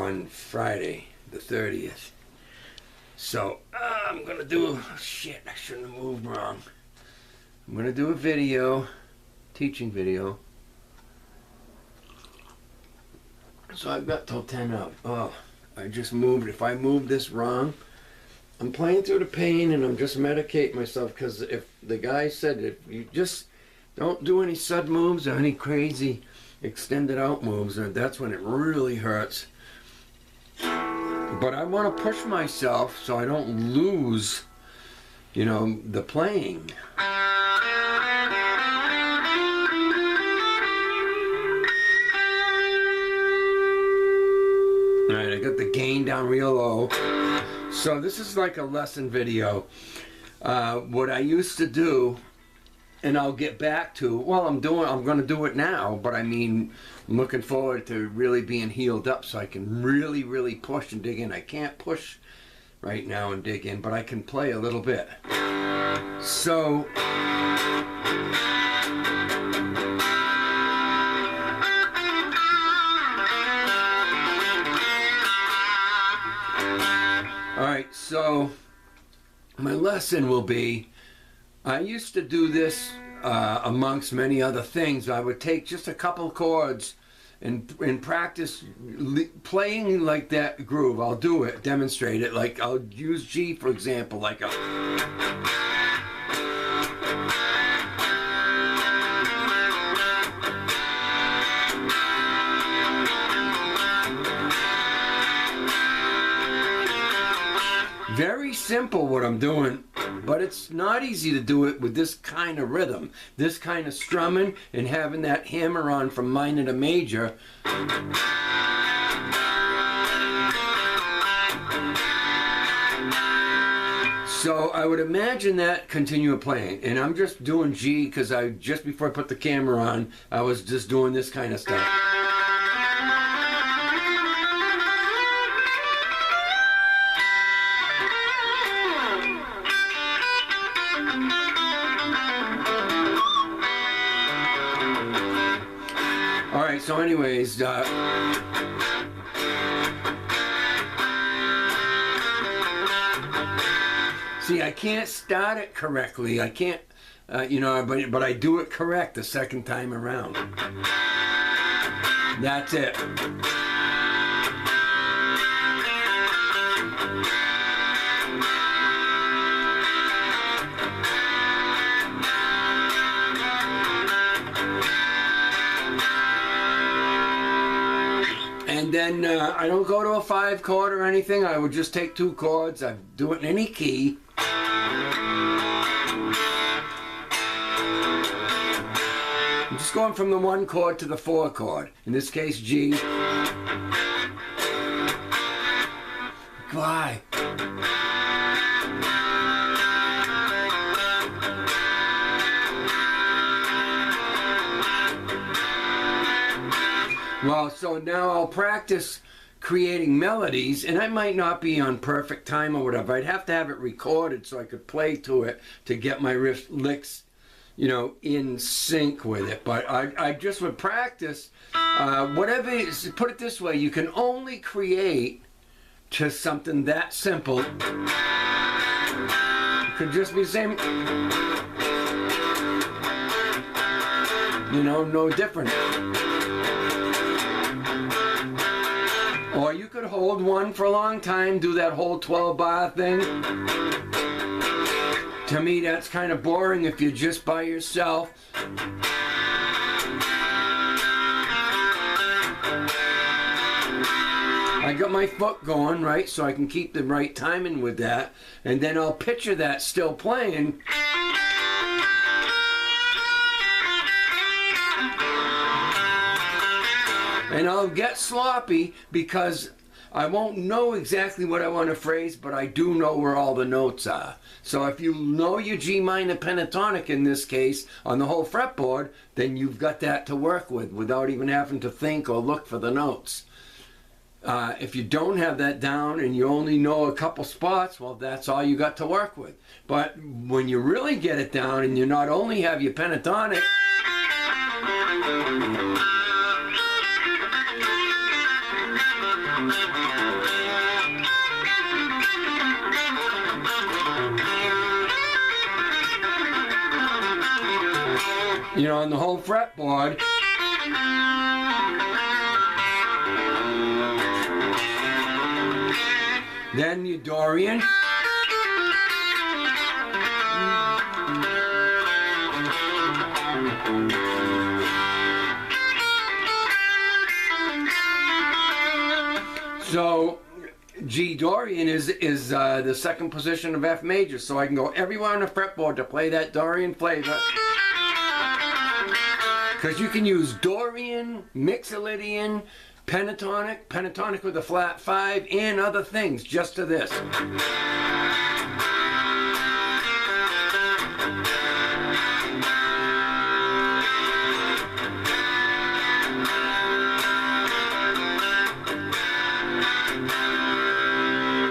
on Friday, the 30th. So I'm gonna do, shit, I shouldn't have moved wrong. I'm gonna do a video, teaching video. So I've got till 10 out. Oh, I just moved. If I move this wrong, I'm playing through the pain and I'm just medicating myself, because if the guy said if you just don't do any sud moves or any crazy extended out moves, and that's when it really hurts. But I want to push myself so I don't lose, you know, the playing. Alright, I got the gain down real low. So this is like a lesson video. What I used to do, and I'll get back to, well, I'm going to do it now, but I mean, I'm looking forward to really being healed up so I can really, really push and dig in. I can't push right now and dig in, but I can play a little bit. So, alright, so my lesson will be, I used to do this amongst many other things. I would take just a couple chords and practice playing like that groove. I'll do it, demonstrate it. Like I'll use G, for example, like a... Very simple what I'm doing, but it's not easy to do it with this kind of rhythm, this kind of strumming and having that hammer on from minor to major. So I would imagine that continue playing, and I'm just doing G because just before I put the camera on, I was just doing this kind of stuff. Alright, so anyways, see, I can't start it correctly. I can't, you know, but I do it correct the second time around. That's it. And then I don't go to a 5 chord or anything. I would just take 2 chords. I do it in any key. I'm just going from the 1 chord to the 4 chord. In this case, G. Why? Well, so now I'll practice creating melodies, and I might not be on perfect time or whatever. I'd have to have it recorded so I could play to it to get my riff licks, you know, in sync with it. But I just would practice whatever it is. Put it this way, you can only create to something that simple. It could just be the same, you know, no different. Or you could hold one for a long time, do that whole 12-bar thing. To me, that's kind of boring if you're just by yourself. I got my foot going, right, so I can keep the right timing with that. And then I'll picture that still playing. And I'll get sloppy because I won't know exactly what I want to phrase, but I do know where all the notes are. So if you know your G minor pentatonic in this case on the whole fretboard, then you've got that to work with without even having to think or look for the notes. If you don't have that down and you only know a couple spots, well, that's all you got to work with. But when you really get it down and you not only have your pentatonic, You know, on the whole fretboard. Then your Dorian. So G Dorian is the second position of F major, so I can go everywhere on the fretboard to play that Dorian flavor. Because you can use Dorian, Mixolydian, pentatonic with a flat 5, and other things just to this.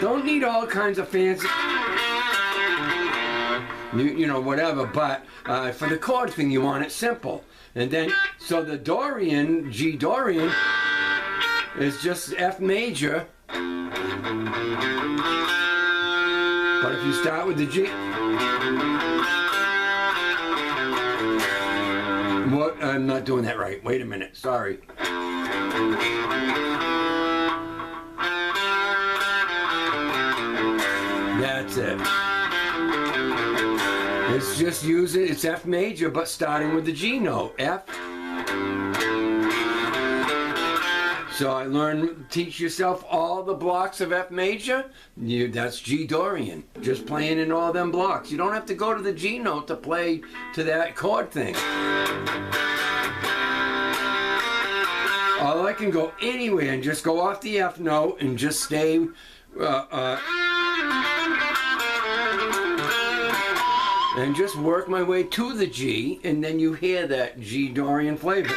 Don't need all kinds of fancy, you know, whatever, but for the chord thing you want it simple. And then, so the Dorian, G Dorian, is just F major. But if you start with the G, what? I'm not doing that right. Wait a minute. Sorry. That's it. It's just using, it's F major, but starting with the G note, F. So I learned, teach yourself all the blocks of F major, that's G Dorian, just playing in all them blocks. You don't have to go to the G note to play to that chord thing. Or I can go anywhere and just go off the F note and just stay, and just work my way to the G, and then you hear that G Dorian flavor.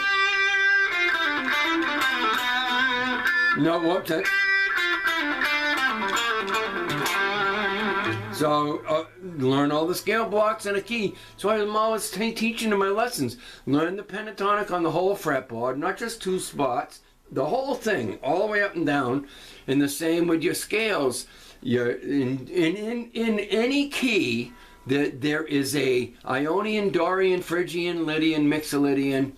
No, whoops. So, learn all the scale blocks and a key. So I'm always teaching in my lessons. Learn the pentatonic on the whole fretboard, not just 2 spots, the whole thing, all the way up and down. And the same with your scales. You're in any key, there is a Ionian, Dorian, Phrygian, Lydian, Mixolydian.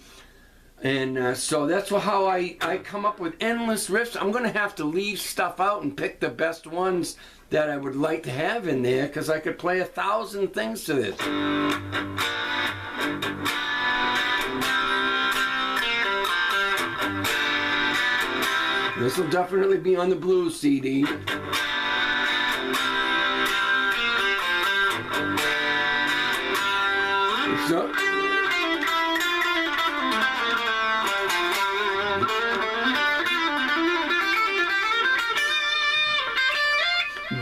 And so that's how I come up with endless riffs. I'm going to have to leave stuff out and pick the best ones that I would like to have in there, because I could play 1,000 things to this. This will definitely be on the blues CD. So,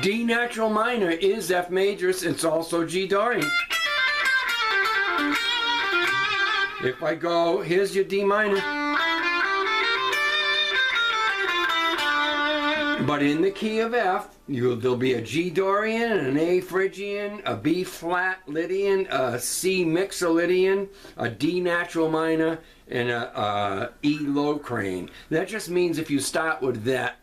D natural minor is F major, it's also G Dorian. If I go, here's your D minor. But in the key of F, there'll be a G Dorian, an A Phrygian, a B flat Lydian, a C Mixolydian, a D natural minor, and a E low crane. That just means if you start with that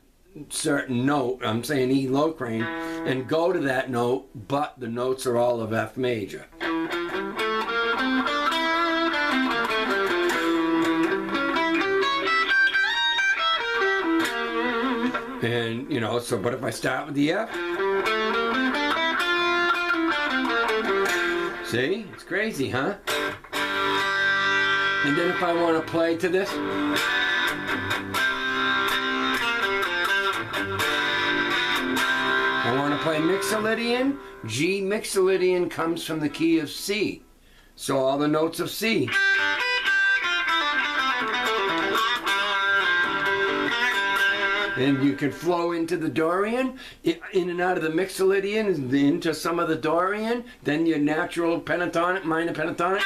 certain note, I'm saying E low crane, and go to that note, but the notes are all of F major. And, you know, so, but if I start with the F, see, it's crazy, huh? And then if I want to play to this, I want to play Mixolydian. G Mixolydian comes from the key of C. So all the notes of C. And you can flow into the Dorian, in and out of the Mixolydian, into some of the Dorian, then your natural pentatonic, minor pentatonic.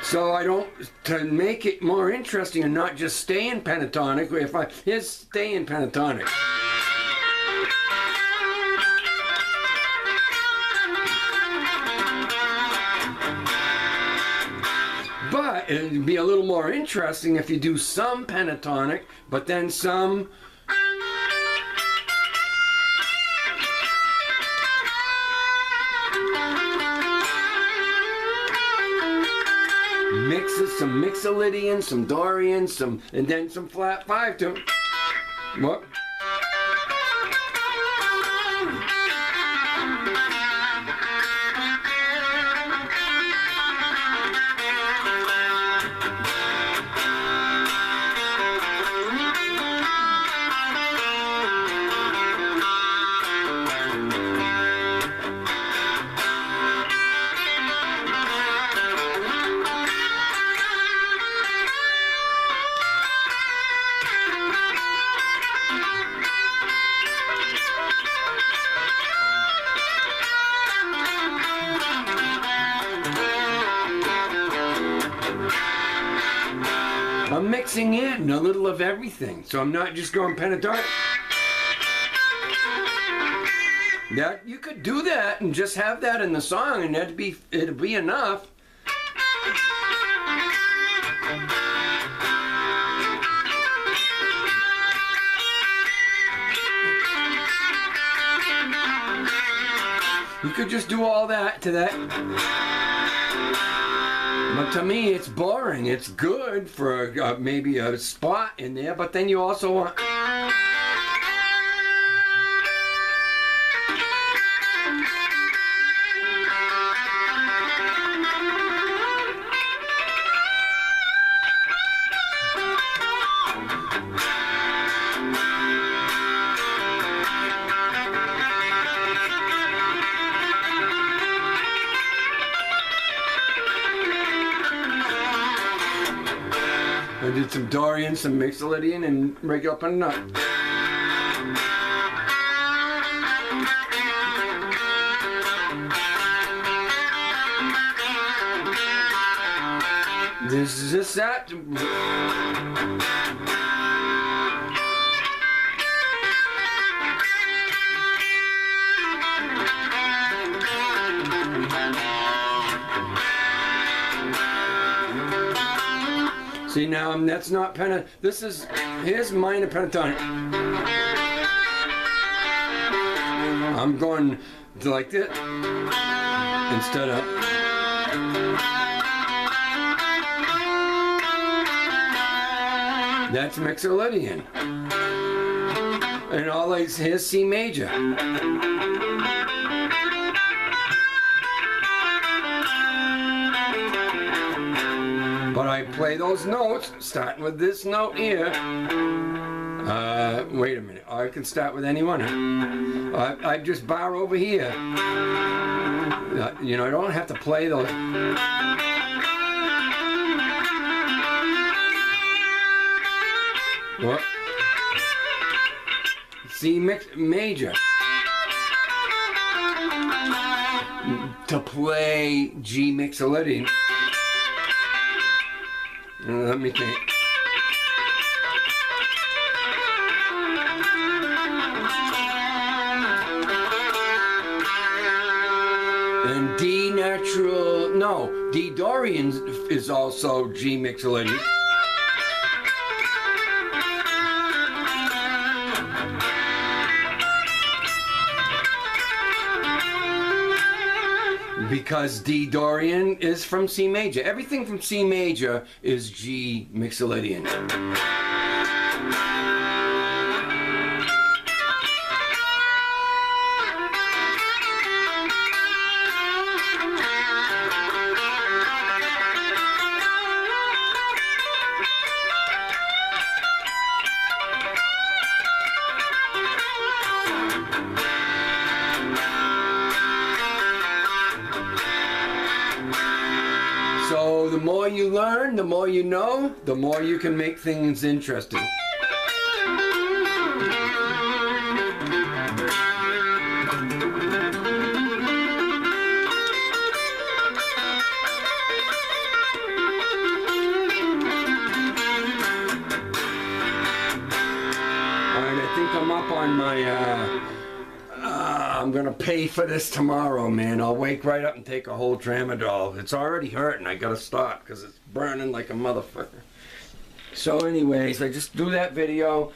So I don't, to make it more interesting and not just stay in pentatonic, here's stay in pentatonic. But it'd be a little more interesting if you do some pentatonic, but then some mixes, some Mixolydian, some Dorian, and then some flat five to what? I'm mixing in a little of everything, so I'm not just going pentatonic. That you could do that and just have that in the song, and it'd be enough. You could just do all that to that. But to me, it's boring. It's good for maybe a spot in there, but then you also want... I did some Dorian, some Mixolydian, and regular up and nut. This is just that. See, now that's not this is, here's minor pentatonic. I'm going to like this instead of. That's Mixolydian. And all these, here's C major. But I play those notes, starting with this note here. Wait a minute, I can start with any one. I just bar over here. You know, I don't have to play those. What? C major. To play G Mixolydian. Let me think. And D natural, no, D Dorian is also G Mixolydian. Because D Dorian is from C major. Everything from C major is G Mixolydian. So the more you learn, the more you know, the more you can make things interesting. Alright, I think I'm up on my I'm gonna pay for this tomorrow, man. I'll wake right up and take a whole tramadol. It's already hurting. I gotta stop because it's burning like a motherfucker. So anyways, I just do that video.